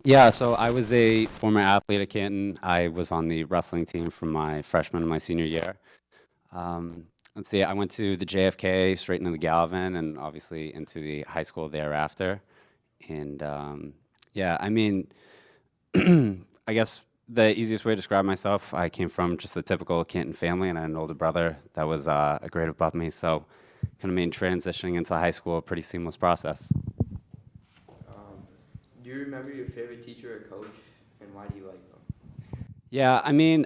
Yeah, so I was a former athlete at Canton. I was on the wrestling team from my freshman and my senior year. Let's see, I went to the JFK, straight into the Galvin, and obviously into the high school thereafter. And yeah, I mean, I guess the easiest way to describe myself, I came from just the typical Canton family, and I had an older brother that was a grade above me. So kind of made transitioning into high school a pretty seamless process. Um, do you remember your favorite teacher or coach, and why do you like them? Yeah, I mean,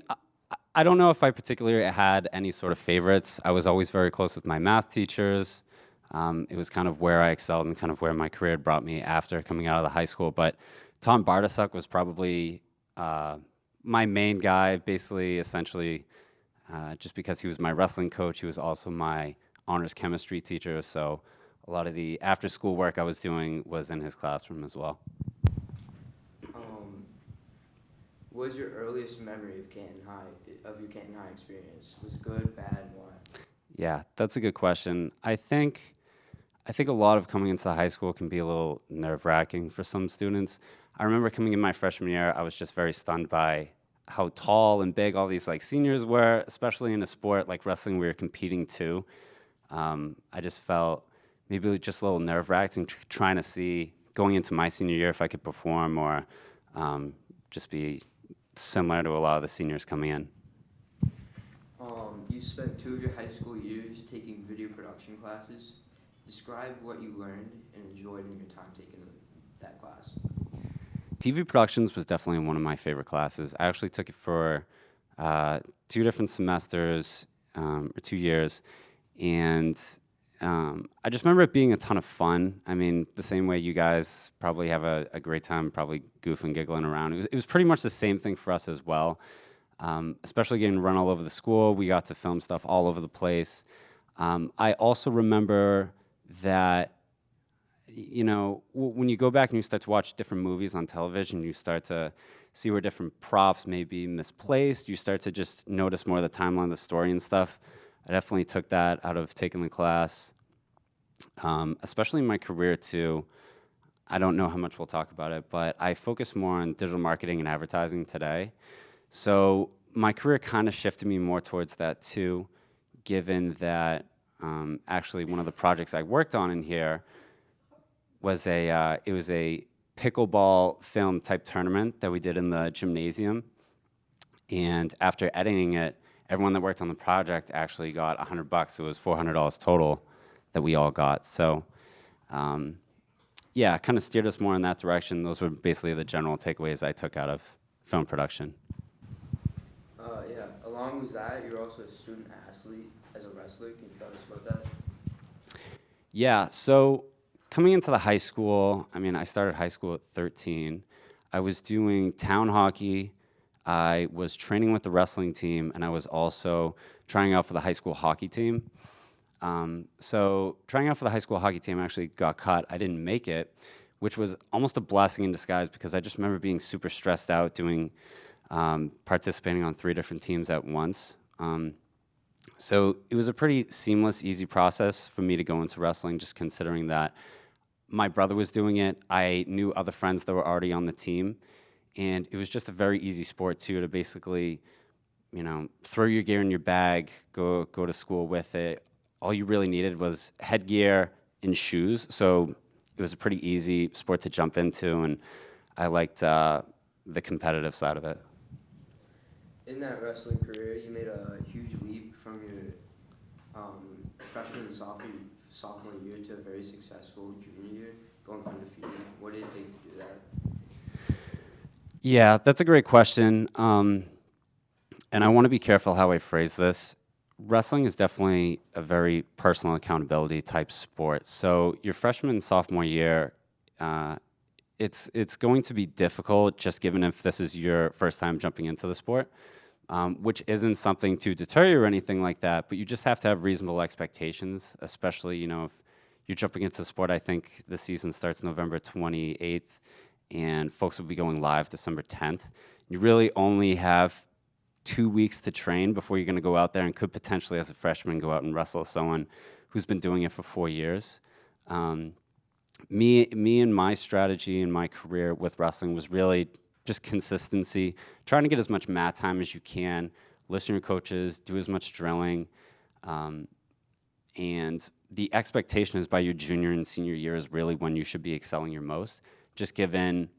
I don't know if I particularly had any sort of favorites. I was always very close with my math teachers. It was kind of where I excelled and kind of where my career had brought me after coming out of the high school. But Tom Bartasuk was probably uh, my main guy, basically, essentially, just because he was my wrestling coach. He was also my honors chemistry teacher. So a lot of the after school work I was doing was in his classroom as well. Um, what was your earliest memory of Canton High, of your Canton High experience? Was it good, bad, and why? Yeah, that's a good question. I think a lot of coming into high school can be a little nerve-wracking for some students. I remember coming in my freshman year, I was just very stunned by how tall and big all these like seniors were, especially in a sport like wrestling we were competing to. I just felt maybe just a little nerve-wracking trying to see going into my senior year if I could perform or just be similar to a lot of the seniors coming in. You spent 2 of your high school years taking video production classes. Describe what you learned and enjoyed in your time taking that class. TV productions was definitely one of my favorite classes. I actually took it for uh, 2 different semesters or 2 years, and I just remember it being a ton of fun. I mean, the same way you guys probably have a great time, probably goofing, giggling around. It was pretty much the same thing for us as well. Especially getting run all over the school, we got to film stuff all over the place. I also remember that when you go back and you start to watch different movies on television, you start to see where different props may be misplaced. You start to just notice more of the timeline of the story and stuff. I definitely took that out of taking the class, especially in my career too. I don't know how much we'll talk about it, but I focus more on digital marketing and advertising today. So my career kind of shifted me more towards that too, given that actually one of the projects I worked on in here was it was a pickleball film type tournament that we did in the gymnasium. And after editing it, everyone that worked on the project actually got $100. So it was $400 total that we all got. So yeah, kind of steered us more in that direction. Those were basically the general takeaways I took out of film production. Yeah. Along with that, you're also a student athlete as a wrestler. Can you tell us about that? Yeah, so coming into the high school, I mean, I started high school at 13. I was doing town hockey. I was training with the wrestling team, and I was also trying out for the high school hockey team. So trying out for the high school hockey team, I actually got cut. I didn't make it, which was almost a blessing in disguise because I just remember being super stressed out doing participating on 3 different teams at once. So it was a pretty seamless, easy process for me to go into wrestling, just considering that my brother was doing it. I knew other friends that were already on the team, and it was just a very easy sport too to basically, throw your gear in your bag, go to school with it. All you really needed was headgear and shoes, so it was a pretty easy sport to jump into, and I liked the competitive side of it. In that wrestling career, you made a huge leap from your freshman and sophomore year to a very successful junior year, going undefeated. What did it take to do that? Yeah, that's a great question. And I want to be careful how I phrase this. Wrestling is definitely a very personal accountability type sport. So your freshman and sophomore year, it's going to be difficult just given if this is your first time jumping into the sport, which isn't something to deter you or anything like that. But you just have to have reasonable expectations, especially if you're jumping into the sport. I think the season starts November 28th, and folks will be going live December 10th. You really only have 2 weeks to train before you're going to go out there and could potentially, as a freshman, go out and wrestle someone who's been doing it for 4 years. me and my strategy in my career with wrestling was really just consistency, trying to get as much mat time as you can, listen to your coaches, do as much drilling, um, and the expectation is by your junior and senior year is really when you should be excelling your most, just given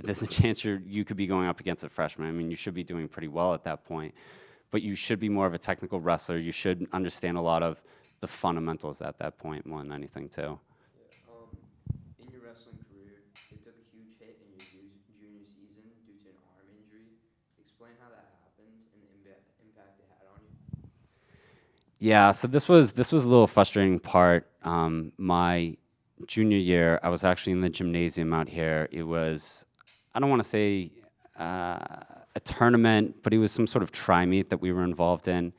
there's a chance you could be going up against a freshman. I mean, you should be doing pretty well at that point, but you should be more of a technical wrestler. You should understand a lot of the fundamentals at that point more than anything too. Yeah. In your wrestling career, it took a huge hit in your junior season due to an arm injury. Explain how that happened and the impact it had on you. Yeah, so this was a little frustrating part. My junior year, I was actually in the gymnasium out here. It was, I don't want to say a tournament, but it was some sort of tri-meet that we were involved in.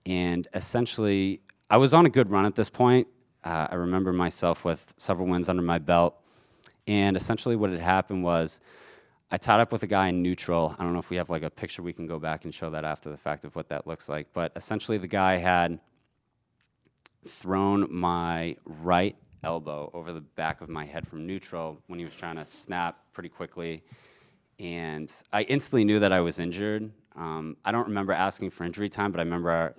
And essentially, I was on a good run at this point. I remember myself with several wins under my belt. And essentially what had happened was I tied up with a guy in neutral. I don't know if we have like a picture we can go back and show that after the fact of what that looks like. But essentially the guy had thrown my right elbow over the back of my head from neutral when he was trying to snap pretty quickly. And I instantly knew that I was injured. I don't remember asking for injury time, but I remember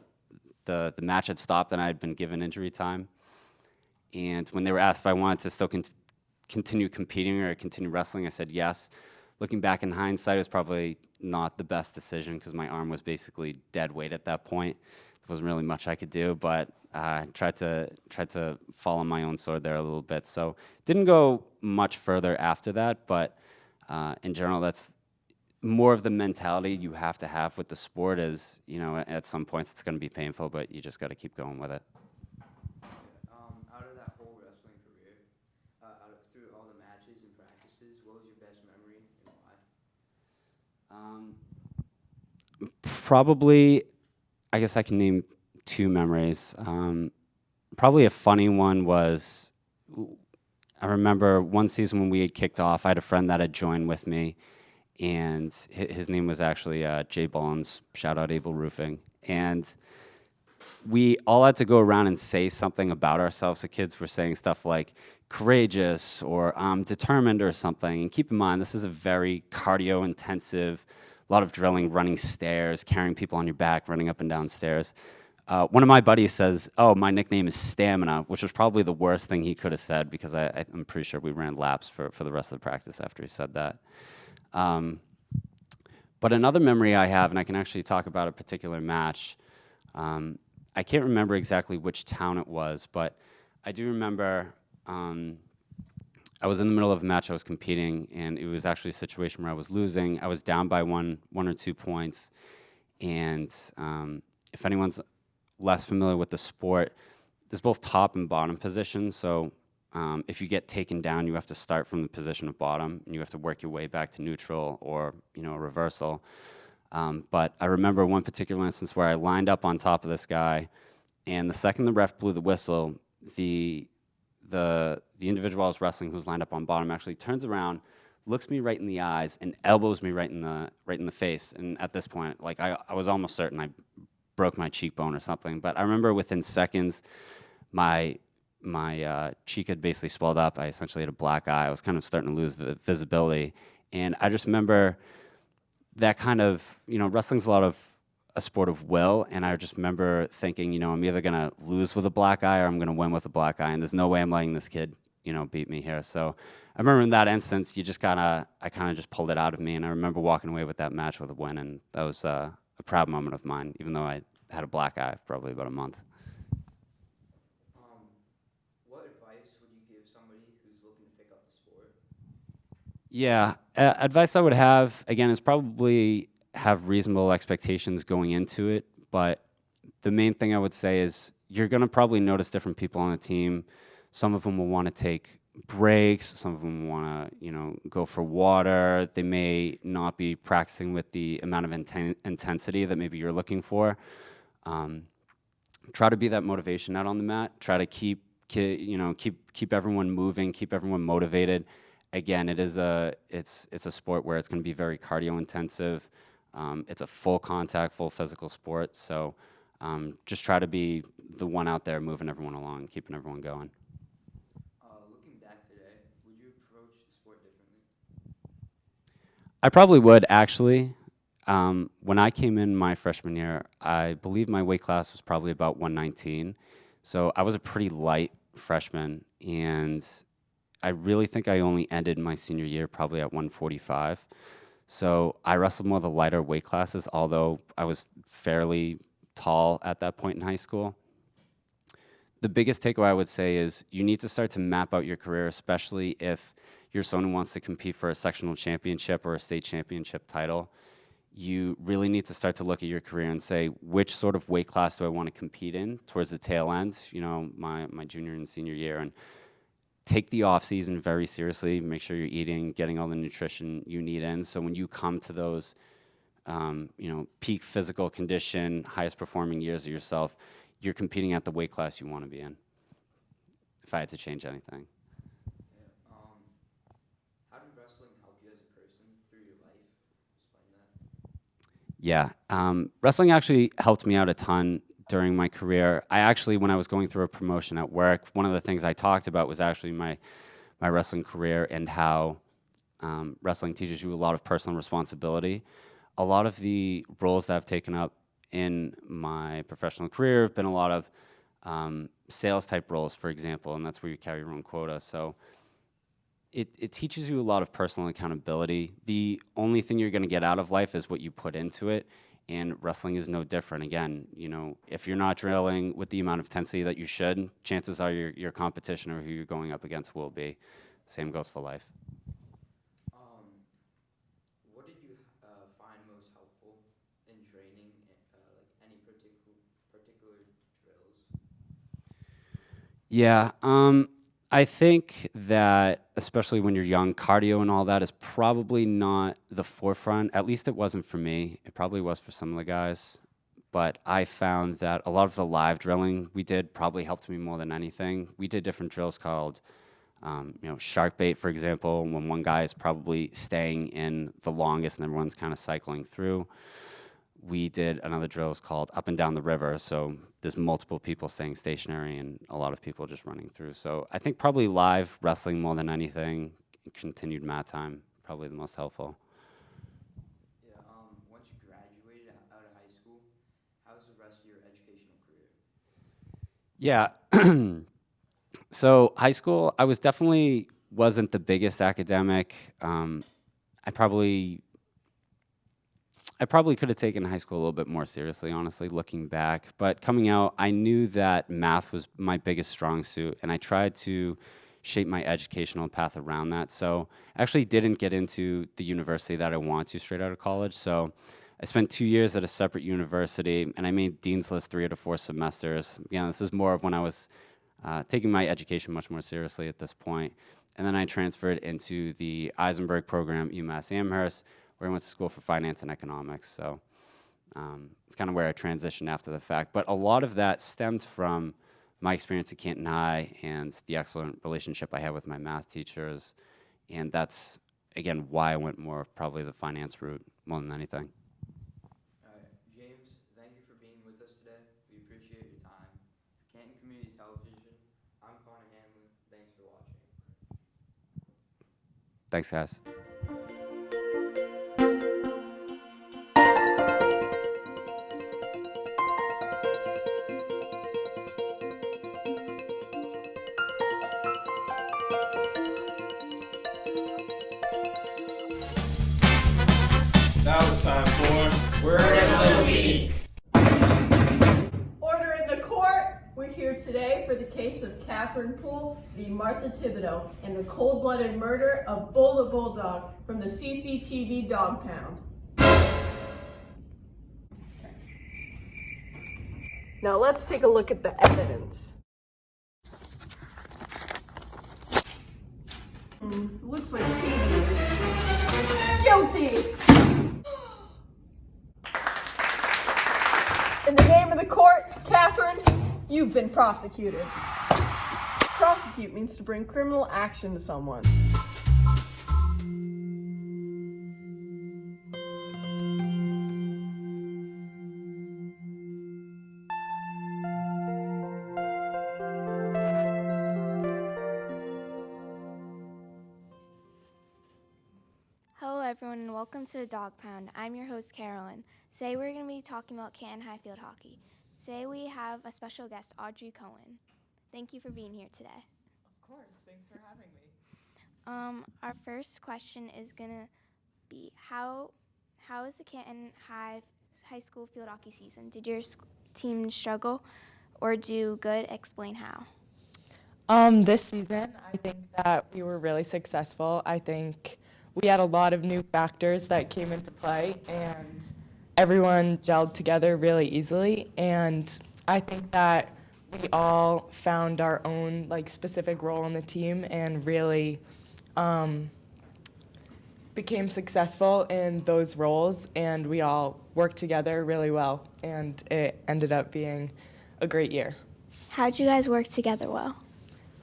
the match had stopped and I had been given injury time. And when they were asked if I wanted to still continue competing or continue wrestling, I said yes. Looking back in hindsight, it was probably not the best decision because my arm was basically dead weight at that point. There wasn't really much I could do, but I tried to fall on my own sword there a little bit. So didn't go much further after that, but in general, that's more of the mentality you have to have with the sport is, you know, at some points it's going to be painful, but you just got to keep going with it. Out of that whole wrestling career, through all the matches and practices, what was your best memory and why? Probably, I guess I can name two memories. Probably a funny one was, I remember one season when we had kicked off, I had a friend that had joined with me, and his name was actually Jay Bones, shout out Able Roofing. And we all had to go around and say something about ourselves. So kids were saying stuff like courageous or determined or something. And keep in mind, this is a very cardio intensive, a lot of drilling, running stairs, carrying people on your back, running up and down stairs. One of my buddies says, "Oh, my nickname is Stamina," which was probably the worst thing he could have said because I'm pretty sure we ran laps for the rest of the practice after he said that. But another memory I have, and I can actually talk about a particular match, I can't remember exactly which town it was, but I do remember I was in the middle of a match I was competing, and it was actually a situation where I was losing. I was down by one or 2 points, and if anyone's less familiar with the sport, there's both top and bottom positions, so if you get taken down, you have to start from the position of bottom, and you have to work your way back to neutral or, you know, a reversal. But I remember one particular instance where I lined up on top of this guy, and the second the ref blew the whistle, the individual I was wrestling who's lined up on bottom actually turns around, looks me right in the eyes, and elbows me right in the face. And at this point, like I was almost certain I broke my cheekbone or something. But I remember within seconds, my cheek had basically swelled up. I essentially had a black eye. I was kind of starting to lose visibility. And I just remember that kind of, you know, wrestling's a lot of a sport of will. And I just remember thinking, you know, I'm either going to lose with a black eye or I'm going to win with a black eye. And there's no way I'm letting this kid, you know, beat me here. So I remember in that instance, I kind of just pulled it out of me. And I remember walking away with that match with a win. And that was a proud moment of mine, even though I had a black eye for probably about a month. What advice would you give somebody who's looking to pick up the sport? Yeah, advice I would have, again, is probably have reasonable expectations going into it. But the main thing I would say is you're going to probably notice different people on the team. Some of them will want to take breaks. Some of them want to, you know, go for water. They may not be practicing with the amount of intensity that maybe you're looking for. Try to be that motivation out on the mat. Try to keep everyone moving, keep everyone motivated. Again, it's a sport where it's going to be very cardio intensive. It's a full contact, full physical sport. So just try to be the one out there moving everyone along, keeping everyone going. Looking approach the sport differently? I probably would actually. When I came in my freshman year, I believe my weight class was probably about 119. So I was a pretty light freshman, and I really think I only ended my senior year probably at 145. So I wrestled more the lighter weight classes, although I was fairly tall at that point in high school. The biggest takeaway I would say is you need to start to map out your career, especially if you're someone who wants to compete for a sectional championship or a state championship title. You really need to start to look at your career and say, which sort of weight class do I want to compete in towards the tail end, my junior and senior year, and take the off season very seriously. Make sure you're eating, getting all the nutrition you need in. So when you come to those, peak physical condition, highest performing years of yourself, you're competing at the weight class you want to be in. If I had to change anything. Yeah. How did wrestling help you as a person through your life? Explain that. Yeah, wrestling actually helped me out a ton during my career. When I was going through a promotion at work, one of the things I talked about was actually my wrestling career and how wrestling teaches you a lot of personal responsibility. A lot of the roles that I've taken up in my professional career have been a lot of sales type roles, for example, and that's where you carry your own quota. So it teaches you a lot of personal accountability. The only thing you're going to get out of life is what you put into it, and wrestling is no different. Again, if you're not drilling with the amount of intensity that you should, chances are your competition or who you're going up against will be. Same goes for life. What did you find most helpful in training, like any particular drills? Yeah, I think that especially when you're young, cardio and all that is probably not the forefront. At least it wasn't for me. It probably was for some of the guys. But I found that a lot of the live drilling we did probably helped me more than anything. We did different drills called, shark bait, for example, when one guy is probably staying in the longest and everyone's kind of cycling through. We did another drill called up and down the river. So there's multiple people staying stationary and a lot of people just running through. So I think probably live wrestling more than anything, continued mat time, probably the most helpful. Yeah. Once you graduated out of high school, how was the rest of your educational career? Yeah. So high school, I wasn't the biggest academic. I probably could have taken high school a little bit more seriously, honestly, looking back. But coming out, I knew that math was my biggest strong suit, and I tried to shape my educational path around that. So I actually didn't get into the university that I wanted to straight out of college. So I spent 2 years at a separate university, and I made Dean's List 3 out of 4 semesters. This is more of when I was taking my education much more seriously at this point. And then I transferred into the Eisenberg program, UMass Amherst, where I went to school for finance and economics. So it's kind of where I transitioned after the fact. But a lot of that stemmed from my experience at Canton High and the excellent relationship I had with my math teachers. And that's, again, why I went more of probably the finance route more than anything. All right, James, thank you for being with us today. We appreciate your time. For Canton Community Television, I'm Connor Hanley. Thanks for watching. Thanks, guys. Now it's time for Word of the Week. Order in the court. We're here today for the case of Catherine Poole v. Martha Thibodeau and the cold-blooded murder of Bull the Bulldog from the CCTV Dog Pound. Now let's take a look at the evidence. Looks like Katie is guilty. In the name of the court, Catherine, you've been prosecuted. Prosecute means to bring criminal action to someone. everyone, and welcome to the Dog Pound. I'm your host, Carolyn. Today we're going to be talking about Canton High Field Hockey. Today we have a special guest, Audrey Cohen. Thank you for being here today. Of course, thanks for having me. Our first question is going to be, how is the Canton High School Field Hockey season? Did your team struggle or do good? Explain how. This season, I think that we were really successful. I think we had a lot of new factors that came into play, and everyone gelled together really easily. And I think that we all found our own specific role in the team and really became successful in those roles. And we all worked together really well, and it ended up being a great year. How'd you guys work together well?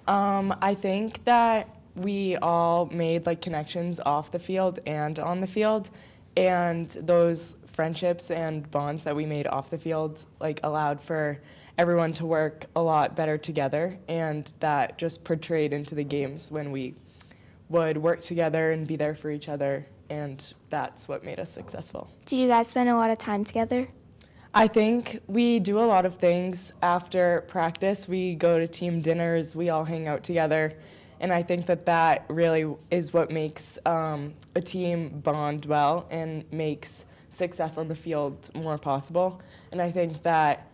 I think that we all made connections off the field and on the field, and those friendships and bonds that we made off the field allowed for everyone to work a lot better together, and that just portrayed into the games when we would work together and be there for each other, and that's what made us successful. Did you guys spend a lot of time together? I think we do a lot of things after practice. We go to team dinners, we all hang out together, and I think that really is what makes a team bond well and makes success on the field more possible. And I think that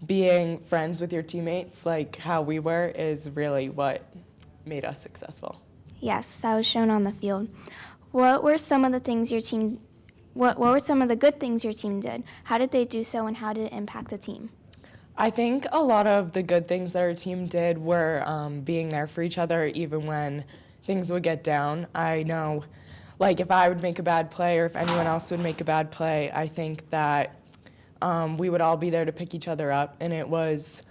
being friends with your teammates, like how we were, is really what made us successful. Yes, that was shown on the field. What were some of the things your team What were some of the good things your team did? How did they do so, and how did it impact the team? I think a lot of the good things that our team did were being there for each other even when things would get down. I know, if I would make a bad play or if anyone else would make a bad play, I think that we would all be there to pick each other up, and it was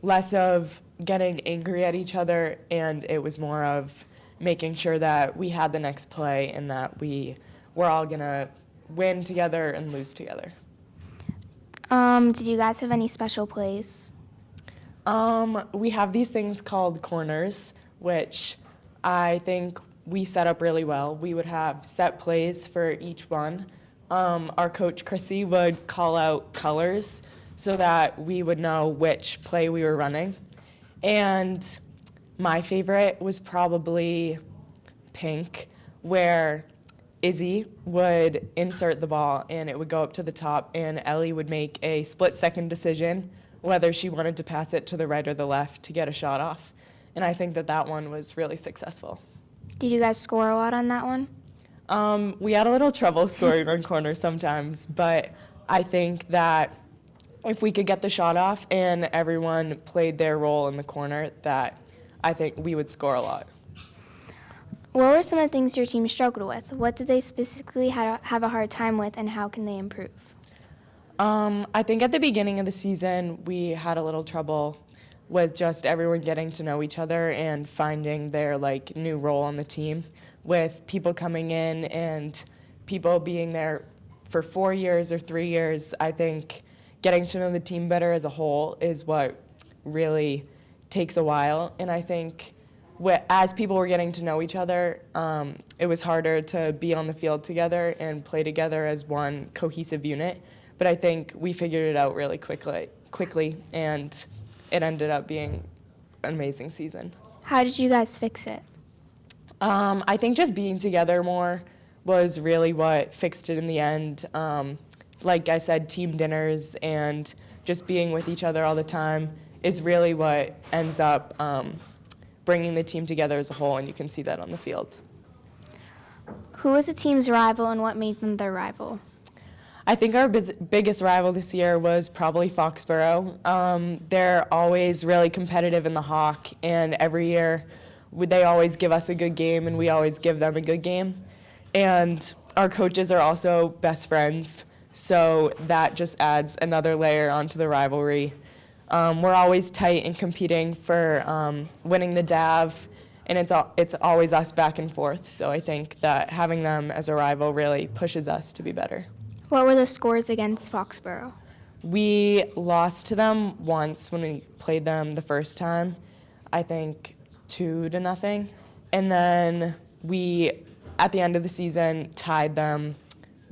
less of getting angry at each other, and it was more of making sure that we had the next play and that we were all going to win together and lose together. Did you guys have any special plays? We have these things called corners, which I think we set up really well. We would have set plays for each one. Our coach, Chrissy, would call out colors so that we would know which play we were running. And my favorite was probably pink, where Izzy would insert the ball and it would go up to the top, and Ellie would make a split-second decision whether she wanted to pass it to the right or the left to get a shot off. And I think that one was really successful. Did you guys score a lot on that one? We had a little trouble scoring on corners sometimes, but I think that if we could get the shot off and everyone played their role in the corner, that I think we would score a lot. What were some of the things your team struggled with? What did they specifically have a hard time with, and how can they improve? I think at the beginning of the season, we had a little trouble with just everyone getting to know each other and finding their new role on the team, with people coming in and people being there for 4 years or 3 years. I think getting to know the team better as a whole is what really takes a while, and I think as people were getting to know each other, it was harder to be on the field together and play together as one cohesive unit. But I think we figured it out really quickly, and it ended up being an amazing season. How did you guys fix it? I think just being together more was really what fixed it in the end. Like I said, team dinners and just being with each other all the time is really what ends up bringing the team together as a whole, and you can see that on the field. Who was the team's rival, and what made them their rival? I think our biggest rival this year was probably Foxborough. They're always really competitive in the Hawk, and every year they always give us a good game, and we always give them a good game. And our coaches are also best friends, so that just adds another layer onto the rivalry. We're always tight and competing for winning the DAV, and it's always us back and forth. So I think that having them as a rival really pushes us to be better. What were the scores against Foxborough? We lost to them once when we played them the first time, I think 2-0. And then at the end of the season, tied them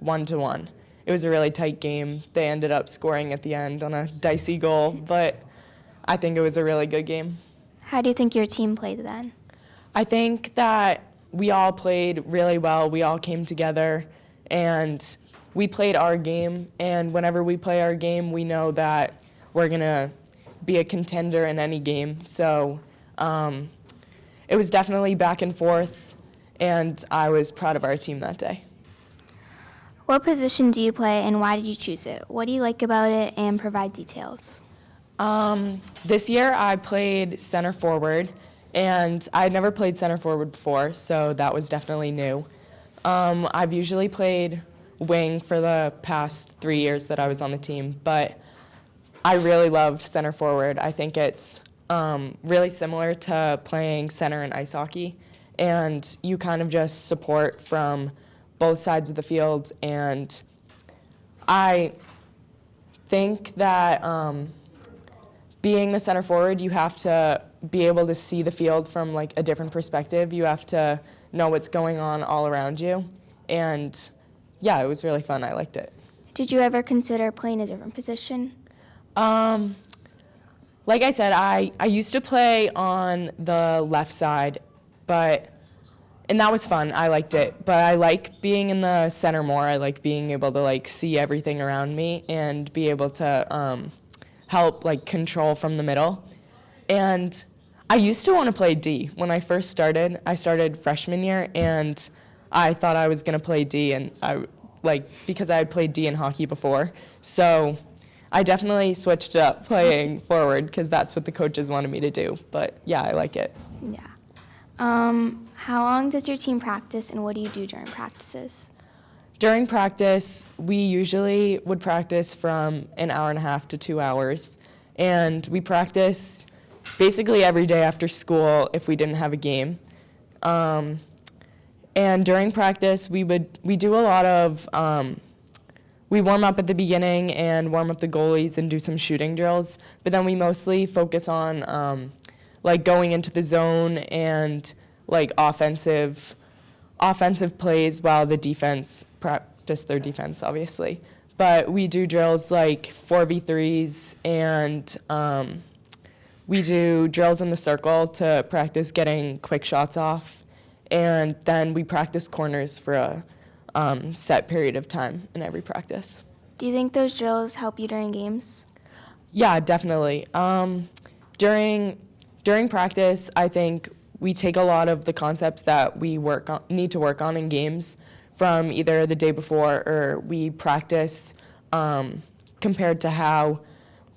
1-1. It was a really tight game. They ended up scoring at the end on a dicey goal, but I think it was a really good game. How do you think your team played then? I think that we all played really well. We all came together, and we played our game. And whenever we play our game, we know that we're going to be a contender in any game. So it was definitely back and forth, and I was proud of our team that day. What position do you play and why did you choose it? What do you like about it and provide details? This year I played center forward, and I had never played center forward before, so that was definitely new. I've usually played wing for the past 3 years that I was on the team, but I really loved center forward. I think it's really similar to playing center in ice hockey, and you kind of just support from both sides of the field, and I think that being the center forward, you have to be able to see the field from like a different perspective. You have to know what's going on all around you, and yeah, it was really fun. I liked it. Did you ever consider playing a different position? Like I said, I used to play on the left side, and that was fun. I liked it, but I like being in the center more. I like being able to like see everything around me and be able to help like control from the middle. And I used to want to play D. When I first started, I started freshman year, and I thought I was going to play D, and because I had played D in hockey before. So I definitely switched up playing forward because that's what the coaches wanted me to do. But yeah, I like it. Yeah. How long does your team practice and what do you do during practices? During practice, we usually would practice from an hour and a half to 2 hours. And we practice basically every day after school if we didn't have a game. And during practice, we do a lot of, we warm up at the beginning and warm up the goalies and do some shooting drills. But then we mostly focus on like going into the zone and like offensive plays while the defense practice their defense, obviously. But we do drills like 4v3s, and we do drills in the circle to practice getting quick shots off. And then we practice corners for a set period of time in every practice. Do you think those drills help you during games? Yeah, definitely. During practice, I think we take a lot of the concepts that we need to work on in games from either the day before or we practice compared to how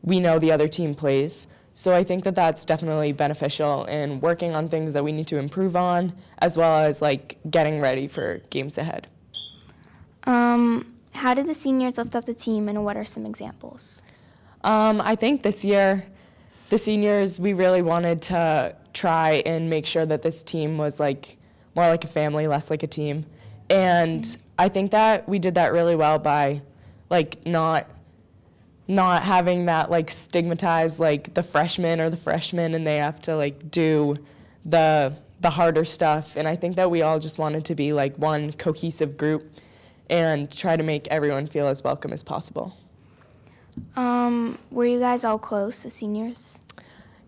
we know the other team plays. So I think that that's definitely beneficial in working on things that we need to improve on, as well as like getting ready for games ahead. How did the seniors lift up the team and what are some examples? I think this year, the seniors, we really wanted to try and make sure that this team was like more like a family, less like a team. And I think that we did that really well by like not having that like stigmatized like the freshmen and they have to like do the harder stuff. And I think that we all just wanted to be like one cohesive group and try to make everyone feel as welcome as possible. Were you guys all close, the seniors?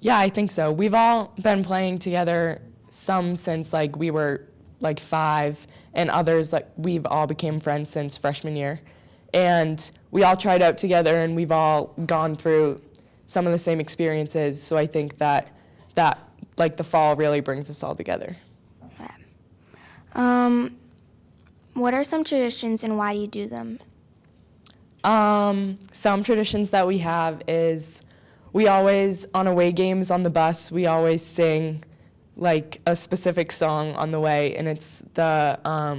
Yeah, I think so. We've all been playing together some since like we were like 5, and others like we've all became friends since freshman year. And we all tried out together and we've all gone through some of the same experiences. So I think that like the fall really brings us all together. What are some traditions and why do you do them? Some traditions that we have is we always, on away games on the bus, we always sing like a specific song on the way, and it's a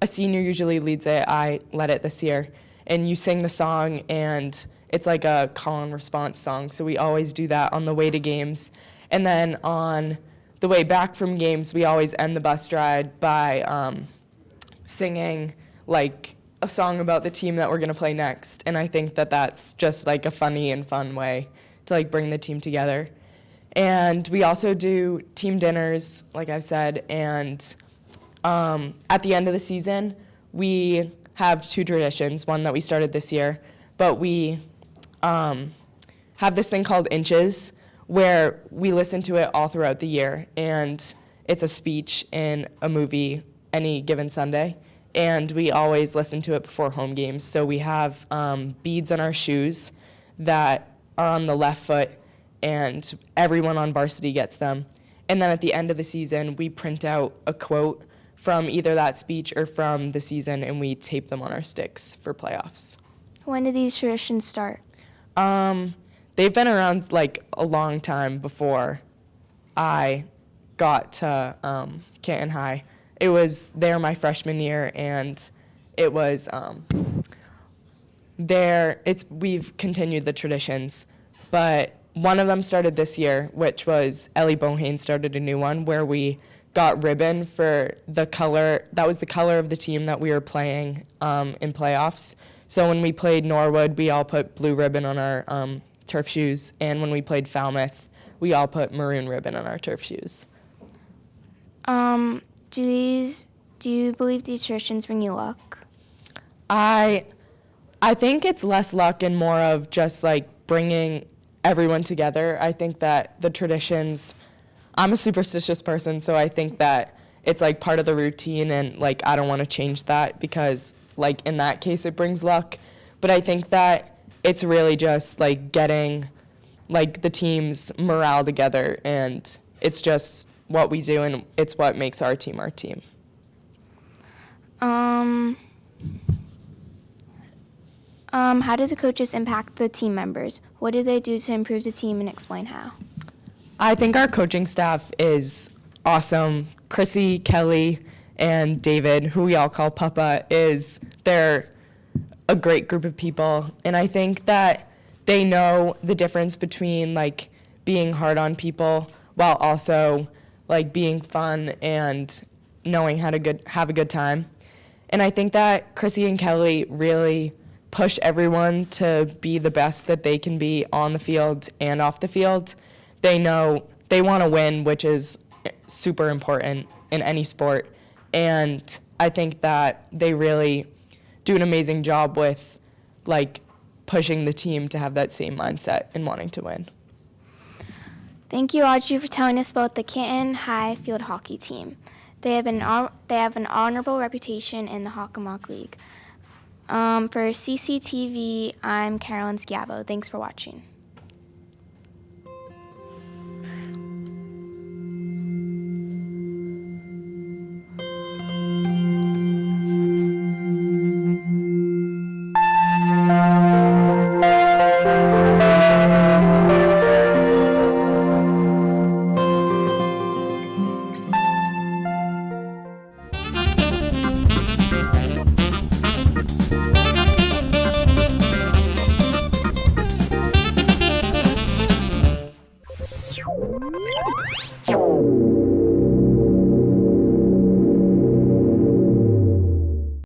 senior usually leads it. I led it this year, and you sing the song, and it's like a call and response song. So we always do that on the way to games, and then on the way back from games, we always end the bus ride by singing like a song about the team that we're gonna play next. And I think that that's just like a funny and fun way to like bring the team together. And we also do team dinners, like I've said, and At the end of the season, we have two traditions, one that we started this year, but we have this thing called Inches, where we listen to it all throughout the year, and it's a speech in a movie any given Sunday, and we always listen to it before home games. So we have beads on our shoes that are on the left foot, and everyone on varsity gets them. And then at the end of the season, we print out a quote from either that speech or from the season, and we tape them on our sticks for playoffs. When did these traditions start? They've been around like a long time before I got to Canton High. It was there my freshman year, and it was we've continued the traditions, but one of them started this year, which was Ellie Bohane started a new one where we got ribbon for the color. That was the color of the team that we were playing in playoffs. So when we played Norwood, we all put blue ribbon on our turf shoes, and when we played Falmouth, we all put maroon ribbon on our turf shoes. Do you believe these traditions bring you luck? I think it's less luck and more of just like bringing everyone together. I think that the traditions, I'm a superstitious person, so I think that it's like part of the routine, and like I don't want to change that because like in that case it brings luck. But I think that it's really just like getting like the team's morale together, and it's just what we do, and it's what makes our team our team. How do the coaches impact the team members? What do they do to improve the team, and explain how? I think our coaching staff is awesome. Chrissy, Kelly, and David, who we all call Papa, they're a great group of people. And I think that they know the difference between like being hard on people while also like being fun and knowing how to have a good time. And I think that Chrissy and Kelly really push everyone to be the best that they can be on the field and off the field. They know they want to win, which is super important in any sport. And I think that they really do an amazing job with like pushing the team to have that same mindset and wanting to win. Thank you, Audrey, for telling us about the Canton High field hockey team. They have an honorable reputation in the Hockomock League. For CCTV, I'm Carolyn Schiavo. Thanks for watching.